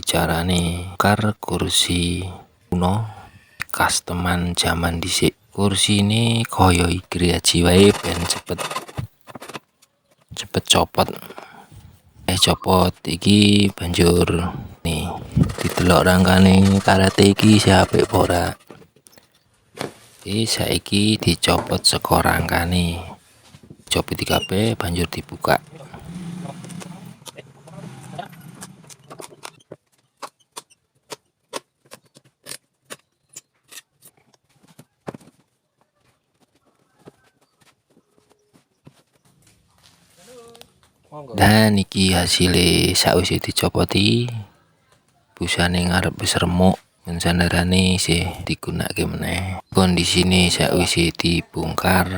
Carane bongkar kursi kuno customan zaman dhisik. Kursi ini kaya gergaji wae ben cepet copot. Copot iki banjur nih didelok rangkane karete iki apik apa ora. Saiki dicopot saka rangkane, copot iki kabeh banjur dibuka. Dan iki hasilnya sakwise dicopoti, busane ngarep wis remuk, sandarane isih digunakake meneh. Kondisine sakwise dibongkar